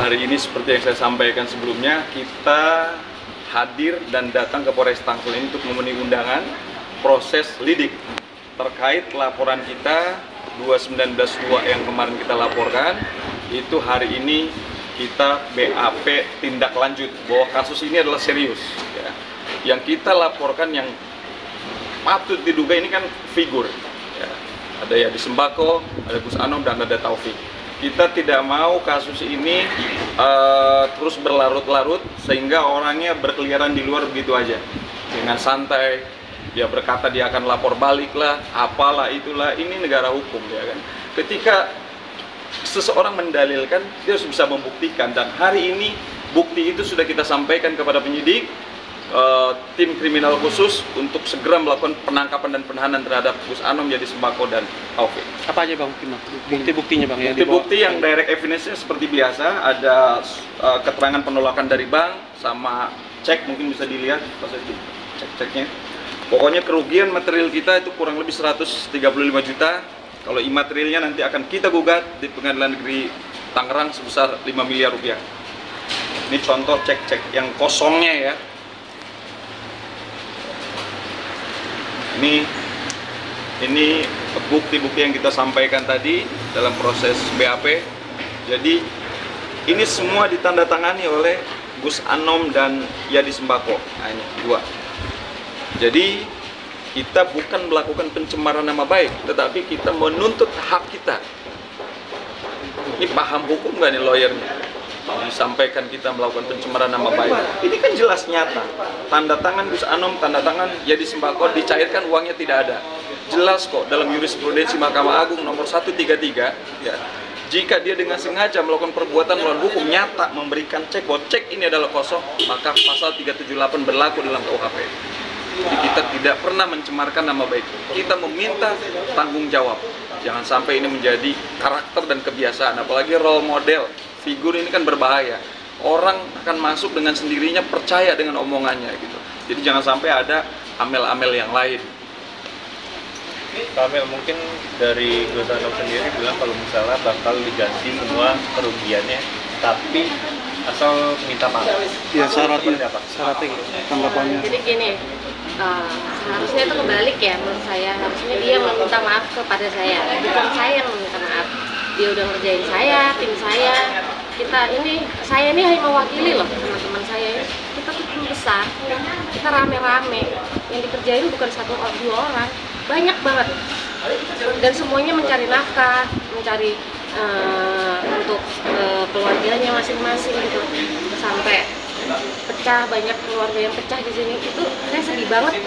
Hari ini seperti yang saya sampaikan sebelumnya, kita hadir dan datang ke Polres Tangsel ini untuk memenuhi undangan proses lidik terkait laporan kita 219-2 yang kemarin kita laporkan. Itu hari ini kita BAP tindak lanjut bahwa kasus ini adalah serius ya. Yang kita laporkan yang patut diduga ini kan figur ya. Ada Yadi Sembako, ada Gus Anom, dan ada Taufik. Kita tidak mau kasus ini terus berlarut-larut sehingga orangnya berkeliaran di luar begitu aja dengan santai. Dia berkata dia akan lapor balik lah, apalah itulah. Ini negara hukum ya kan. Ketika seseorang mendalilkan, dia harus bisa membuktikan, dan hari ini bukti itu sudah kita sampaikan kepada penyidik, tim kriminal khusus untuk segera melakukan penangkapan dan penahanan terhadap Gus Anom, Yadi Sembako, dan Taufik. Apa aja Bang bukti-buktinya Bang? Bukti-bukti yang direct evidence-nya seperti biasa, ada keterangan penolakan dari bank sama cek, mungkin bisa dilihat pas cek-ceknya. Pokoknya kerugian material kita itu kurang lebih 135 juta. Kalau imaterialnya nanti akan kita gugat di Pengadilan Negeri Tangerang sebesar 5 miliar rupiah. Ini contoh cek-cek yang kosongnya ya. Ini bukti-bukti yang kita sampaikan tadi dalam proses BAP. Jadi ini semua ditandatangani oleh Gus Anom dan Yadi Sembako. Nah, ini dua. Jadi kita bukan melakukan pencemaran nama baik, tetapi kita menuntut hak kita. Ini paham hukum nggak nih lawyernya? Disampaikan kita melakukan pencemaran nama baik. Ini kan jelas nyata. Tanda tangan Gus Anom, tanda tangan Yadi Sembako, dicairkan uangnya tidak ada. Jelas kok dalam jurisprudensi Mahkamah Agung nomor 133 ya. Jika dia dengan sengaja melakukan perbuatan melawan hukum, nyata memberikan cek bahwa cek ini adalah kosong, maka pasal 378 berlaku dalam KUHP. Jadi kita tidak pernah mencemarkan nama baik. Kita meminta tanggung jawab. Jangan sampai ini menjadi karakter dan kebiasaan, apalagi role model. Figur ini kan berbahaya. Orang akan masuk dengan sendirinya percaya dengan omongannya gitu. Jadi jangan sampai ada amel-amel yang lain. Pak Amel, mungkin dari Gus Anom sendiri bilang kalau misalnya bakal diganti semua kerugiannya, tapi asal minta maaf. Ya, syaratnya apa? Syaratnya tanggapannya. Jadi gini, seharusnya itu kebalik ya menurut saya. Harusnya dia meminta maaf kepada saya, bukan saya yang meminta maaf. Dia udah ngerjain saya, tim saya. Saya ini hanya mewakili loh teman-teman saya. Kita tuh tim besar, kita rame-rame. Yang dikerjain bukan satu atau dua orang, banyak banget. Dan semuanya mencari nafkah, mencari untuk keluarganya masing-masing gitu. Sampai pecah, banyak keluarga yang pecah di sini. Itu saya sedih banget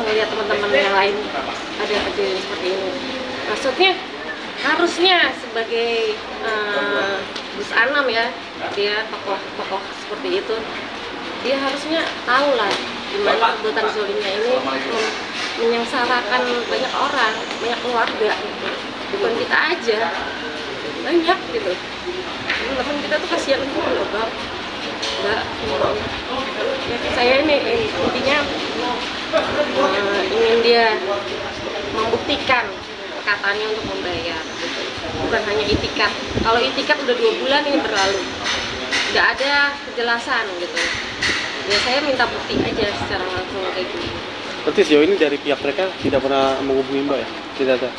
melihat teman-teman yang lain ada kejadian seperti ini. Maksudnya harusnya sebagai Gus Anom ya, dia tokoh seperti itu, dia harusnya tahu lah gimana perbuatan zolimnya ini menyengsarakan banyak orang, banyak keluarga gitu. Bukan kita aja, banyak gitu. Teman kita tuh kasihan juga loh Bang. Enggak, ya, saya ini intinya ingin dia membuktikan perkataannya untuk membayar, bukan hanya itikat. Kalau itikat udah 2 bulan ini berlalu, nggak ada kejelasan gitu. Ya saya minta bukti aja secara langsung kayak gini. Berarti sejauh ini dari pihak mereka tidak pernah menghubungi Mbak ya? Tidak ada?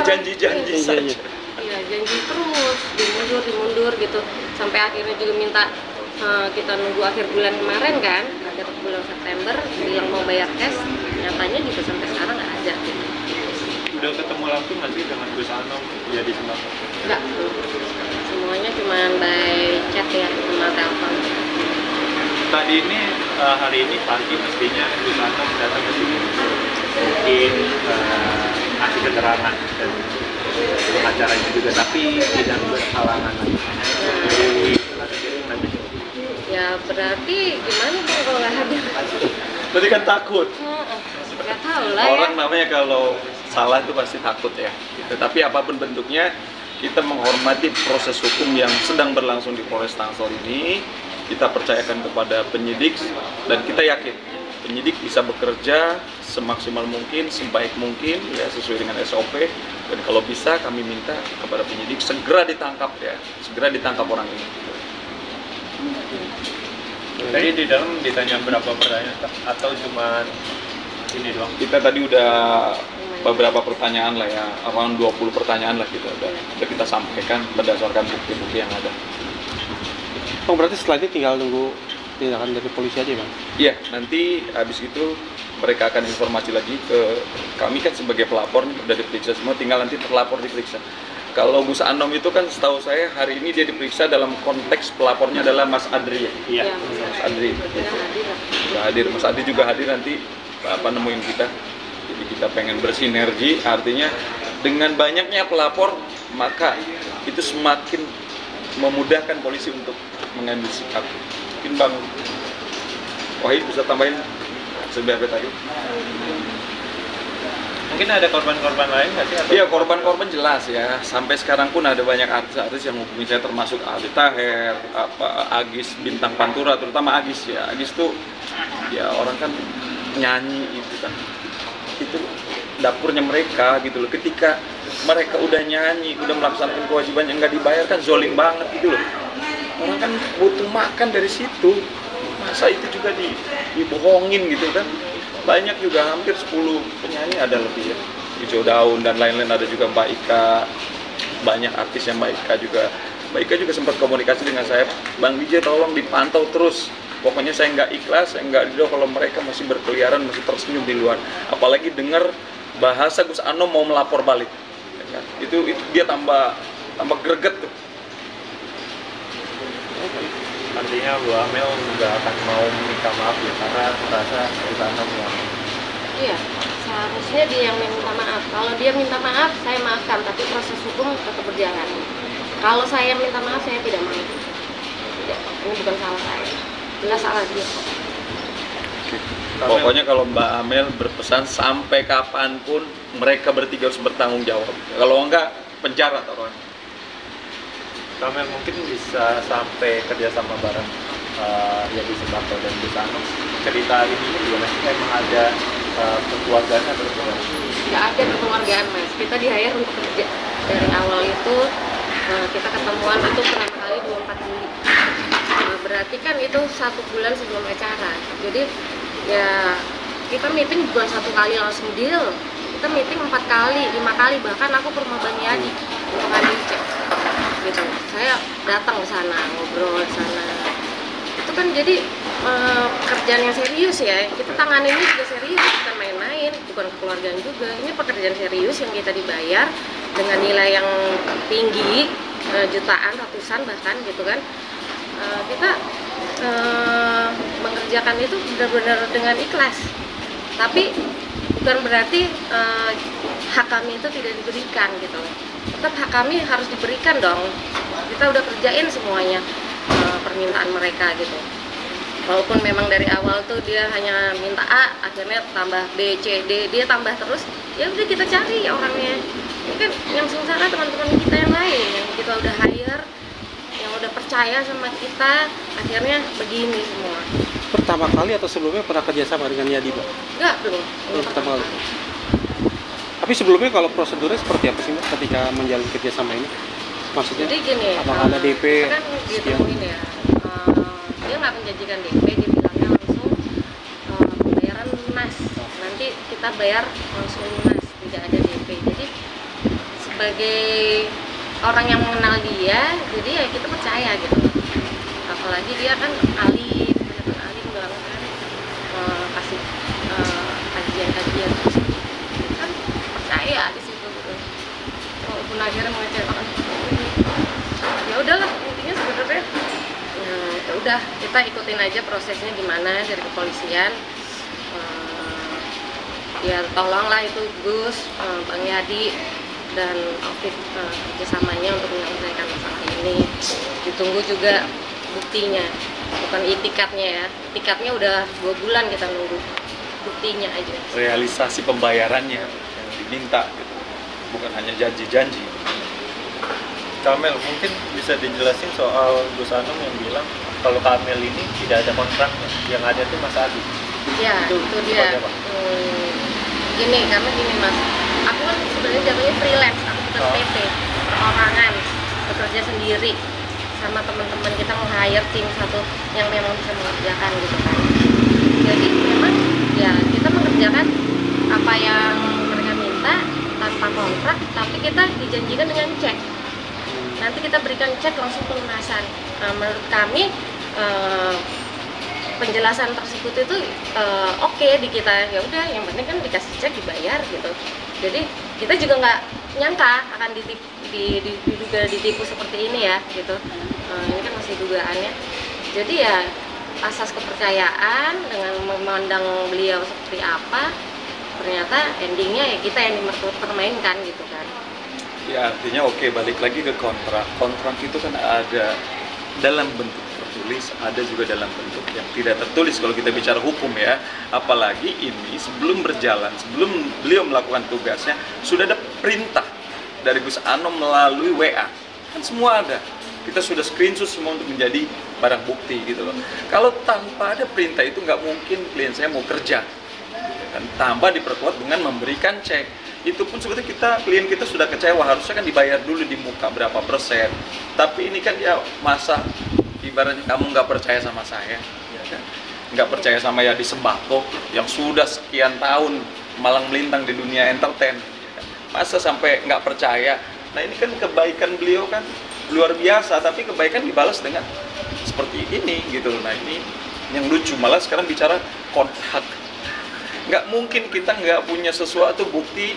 Janji-janji saja. Iya, janji terus, dimundur gitu. Sampai akhirnya juga minta kita nunggu akhir bulan kemarin kan, akhir bulan September, bilang mau bayar cash, nyatanya juga sampai sekarang nggak ada gitu. Udah ketemu langsung nggak sih dengan Gus Anom, Yadi Sembako? Enggak, semuanya cuma by chat ya, sama telepon. Tadi ini hari ini pagi mestinya Gus Anom datang ke sini, mungkin ngasih keterangan dan pengacaranya juga, tapi tidak berhalangan lagi. Ya berarti gimana Bang kalau nggak hadir? Tadi kan takut. Nggak tahu lah ya. Orang namanya kalau salah itu pasti takut ya. Tetapi apapun bentuknya, kita menghormati proses hukum yang sedang berlangsung di Polres Tangsel ini. Kita percayakan kepada penyidik dan kita yakin penyidik bisa bekerja semaksimal mungkin, sebaik mungkin ya sesuai dengan SOP Dan kalau bisa kami minta kepada penyidik segera ditangkap ya, segera ditangkap orang ini. Tadi di dalam ditanya berapa pertanyaan atau cuma ini doang? Kita tadi udah beberapa pertanyaan lah ya, around 20 pertanyaan lah udah kita sampaikan berdasarkan bukti-bukti yang ada. Oh, berarti setelah ini tinggal nunggu tindakan dari polisi aja, Bang? Iya, nanti habis itu mereka akan informasi lagi ke kami kan sebagai pelapor nih, udah diperiksa semua, tinggal nanti terlapor diperiksa. Kalau Gus Anom itu kan setahu saya hari ini dia diperiksa dalam konteks pelapornya adalah Mas Adri ya. Iya. Mas Adri. Sudah hadir. Mas Adri juga hadir nanti nemuin kita. Jadi kita pengen bersinergi, artinya dengan banyaknya pelapor maka itu semakin memudahkan polisi untuk mengambil sikap. Mungkin Bang Wahid bisa tambahin sebenarnya tadi. Mungkin ada korban-korban lain nggak sih? Iya, korban-korban jelas ya. Sampai sekarang pun ada banyak artis-artis yang hubungi saya, termasuk Aldi Taher, Agis Bintang Pantura, terutama Agis ya. Agis tuh ya orang kan nyanyi itu kan. Itu dapurnya mereka gitu loh. Ketika mereka udah nyanyi, udah melaksanakan kewajiban yang nggak dibayar kan zolim banget gitu loh. Orang kan butuh makan dari situ. Masa itu juga dibohongin gitu kan. Banyak juga, hampir 10 penyanyi ada lebih ya. Hijau Daun dan lain-lain, ada juga Mbak Ika. Banyak artis yang Mbak Ika juga. Mbak Ika juga sempat komunikasi dengan saya, Bang DJ tolong dipantau terus. Pokoknya saya nggak ikhlas, saya nggak ridho kalau mereka masih berkeliaran, masih tersenyum di luar. Apalagi dengar bahasa Gus Anom mau melapor balik. Ya kan? Itu dia tambah greget tuh. Artinya Bu Amel nggak akan mau minta maaf ya, karena merasa Gus Anom yang... Iya, seharusnya dia yang minta maaf. Kalau dia minta maaf, saya maafkan, tapi proses hukum tetap berjalan. Kalau saya minta maaf, saya tidak mau. Tidak, ini bukan salah saya. Jelas salah dia. Pokoknya kalau Mbak Amel berpesan sampai kapanpun mereka bertiga harus bertanggung jawab. Kalau enggak, penjara taruhannya. Kamel mungkin bisa sampai kerjasama bareng Yadi Suparto dan Gus Anom. Cerita ini gimana sih? Emang ada kekeluargaan atau gimana? Nggak ada kekeluargaan, Mas. Kita di-hire untuk kerja. Dari awal itu kita ketemuan itu pertama kali 24 Juli. Berarti kan itu 1 bulan sebelum acara. Jadi ya kita meeting bukan 1 kali langsung deal. Kita meeting 4 kali, 5 kali, bahkan aku ke rumah Bang Yadi untuk cek. Gitu. Saya datang ke sana, ngobrol di sana. Itu kan jadi pekerjaan yang serius ya. Kita tanganin ini juga serius, bukan main-main, bukan kekeluargaan juga. Ini pekerjaan serius yang kita dibayar dengan nilai yang tinggi, jutaan, ratusan bahkan gitu kan. Kita mengerjakan itu benar-benar dengan ikhlas. Tapi bukan berarti hak kami itu tidak diberikan gitu. Tetap hak kami harus diberikan dong. Kita udah kerjain semuanya permintaan mereka gitu. Walaupun memang dari awal tuh dia hanya minta A, akhirnya tambah B, C, D, dia tambah terus. Ya udah kita cari orangnya. Ini kan yang sengsara teman-teman kita yang lain yang kita udah hire, yang udah percaya sama kita, akhirnya begini semua. Pertama kali atau sebelumnya pernah kerjasama dengan Yadi, Mbak? Enggak, belum. Pertama kali. Tapi sebelumnya kalau prosedurnya seperti apa sih, Mbak, ketika menjalin kerjasama ini? Maksudnya, jadi gini, apakah ada DP? kan ditemuin ya, dia nggak menjanjikan DP, dia bilangnya langsung pembayaran lunas. Nanti kita bayar langsung lunas, tidak ada DP. Jadi sebagai orang yang mengenal dia, jadi ya kita percaya gitu. Apalagi dia kan alim, kelihatan alim banget kan, kasih kajian-kajian terus kan percaya di situ gitu. Walaupun akhirnya mengecewakan, ya udahlah, intinya sebenarnya ya udah kita ikutin aja prosesnya gimana dari kepolisian. Ya tolonglah itu Gus, Bang Yadi dan Taufik kerjasamanya untuk menyelesaikan masalah ini. Ditunggu juga buktinya, bukan itikatnya ya. Itikatnya udah 2 bulan kita nunggu, buktinya aja. Realisasi pembayarannya yang diminta gitu. Bukan hanya janji-janji. Kamel mungkin bisa dijelasin soal Gus Anom yang bilang kalau Kamel ini tidak ada kontraknya, yang ada itu Mas Adi. Ya, itu dia. Gini, karena gini Mas, aku kan sebenarnya jatuhnya freelance, aku bukan PT, perorangan, bekerja sendiri sama teman-teman kita meng-hire tim satu yang memang bisa mengerjakan gitu kan. Jadi memang ya kita mengerjakan apa yang mereka minta tanpa kontrak, tapi kita dijanjikan dengan cek. Nanti kita berikan cek langsung pelunasan. Nah, menurut kami penjelasan tersebut itu oke di kita, ya udah yang penting kan dikasih cek dibayar gitu. Jadi kita juga nggak nyangka akan diduga ditipu seperti ini ya gitu. Ini kan masih dugaannya. Jadi ya asas kepercayaan dengan memandang beliau seperti apa, ternyata endingnya ya kita yang dipermainkan gitu kan. Ya artinya oke, balik lagi ke kontrak. Kontrak itu kan ada dalam bentuk tertulis, ada juga dalam bentuk yang tidak tertulis kalau kita bicara hukum ya. Apalagi ini sebelum berjalan, sebelum beliau melakukan tugasnya, sudah ada perintah dari Gus Anom melalui WA. Kan semua ada. Kita sudah screenshot semua untuk menjadi barang bukti gitu loh. Kalau tanpa ada perintah itu nggak mungkin klien saya mau kerja. Dan tambah diperkuat dengan memberikan cek. Itu pun sebetulnya klien kita sudah kecewa, harusnya kan dibayar dulu di muka berapa persen. Tapi ini kan ya masa ibaratnya kamu nggak percaya sama saya, ya kan? Nggak percaya sama Yadi Sembako yang sudah sekian tahun malang melintang di dunia entertain, ya kan? Masa sampai nggak percaya? Nah ini kan kebaikan beliau kan luar biasa, tapi kebaikan dibalas dengan seperti ini gitu. Nah ini yang lucu, malah sekarang bicara kontrak. Nggak mungkin kita nggak punya sesuatu bukti,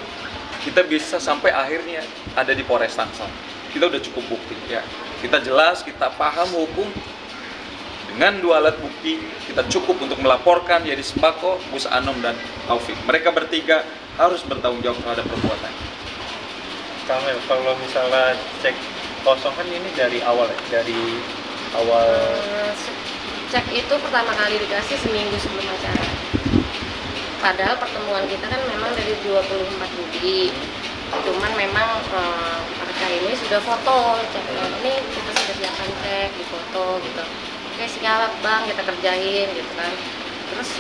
kita bisa sampai akhirnya ada di Polres Tangsel. Kita udah cukup bukti ya, kita jelas, kita paham hukum. Dengan 2 alat bukti kita cukup untuk melaporkan Yadi Sembako, Gus Anom dan Taufik. Mereka bertiga harus bertanggung jawab terhadap perbuatan. Kamel, kalau misalnya cek kosong kan ini dari awal ya? Dari awal Cek itu pertama kali dikasih seminggu sebelum acara. Padahal pertemuan kita kan memang dari 24 Juli. Cuman memang mereka ini sudah foto ceknya, ini kita sudah siapkan cek, di foto gitu. Oke siap bang, kita kerjain gitu kan. Terus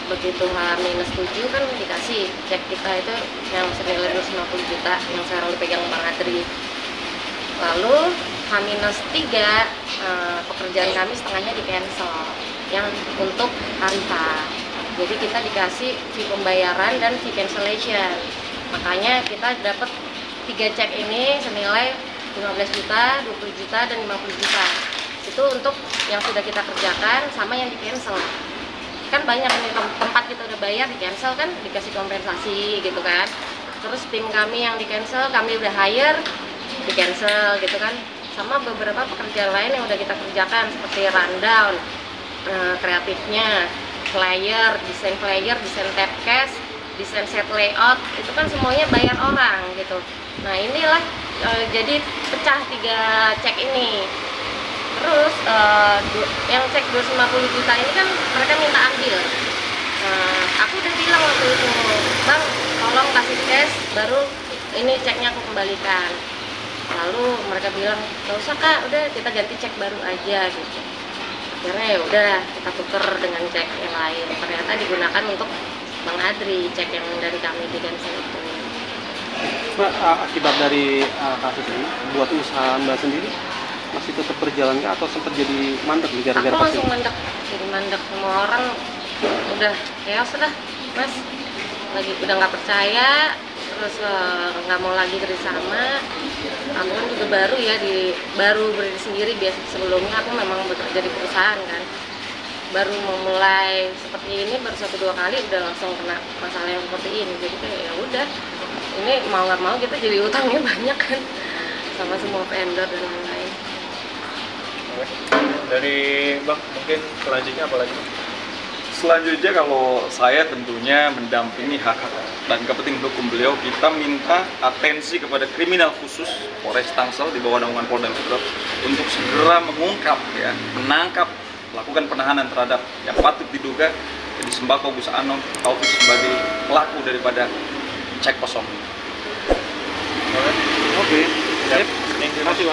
begitu H-7 kan dikasih cek kita itu yang senilai 250 juta yang sekarang dipegang Bang Adri. Lalu H-3 pekerjaan kami setengahnya di cancel yang untuk hari H. Jadi kita dikasih fee pembayaran dan fee cancellation. Makanya kita dapat 3 cek ini senilai 15 juta, 20 juta, dan 50 juta. Itu untuk yang sudah kita kerjakan sama yang di cancel. Kan banyak nih tempat kita udah bayar di cancel kan dikasih kompensasi gitu kan. Terus tim kami yang di cancel kami udah hire di cancel gitu kan. Sama beberapa pekerjaan lain yang udah kita kerjakan seperti rundown, kreatifnya, flyer, desain tabcast, desain set layout, itu kan semuanya bayar orang gitu. Nah inilah jadi pecah 3 cek ini. Terus yang cek 250 juta ini kan mereka minta ambil. Aku udah bilang waktu itu, bang tolong kasih cash baru ini ceknya aku kembalikan. Lalu mereka bilang gak usah kak, udah kita ganti cek baru aja gitu. Akhirnya ya udah kita tuker dengan cek yang lain. Ternyata digunakan untuk Bang Adri, cek yang dari kami di cancel itu. Mbak, akibat dari kasus ini buat usaha Mbak sendiri masih tetap berjalan nggak atau sempat jadi mandek gara-gara aku kasus langsung mandek, jadi mandek. Semua orang udah chaos lah mas, lagi udah nggak percaya, terus nggak mau lagi kerjasama. Aku kan juga baru ya, baru berdiri sendiri. Biasa sebelumnya aku memang bekerja di perusahaan kan, baru memulai seperti ini baru 1-2 kali udah langsung kena masalah yang seperti ini. Jadi kayak ya udah, ini mau nggak mau kita jadi utangnya banyak kan sama semua vendor dan lain-lain. Dari Bang mungkin selanjutnya apa lagi? Selanjutnya kalau saya tentunya mendampingi hak-hak dan kepentingan hukum beliau, kita minta atensi kepada kriminal khusus Polres Tangsel di bawah naungan Polda Metro untuk segera mengungkap ya, menangkap, melakukan penahanan terhadap yang patut diduga Yadi Sembako, Gus Anom, Taufik sebagai pelaku daripada cek kosong. Oke. Terima kasih Bang.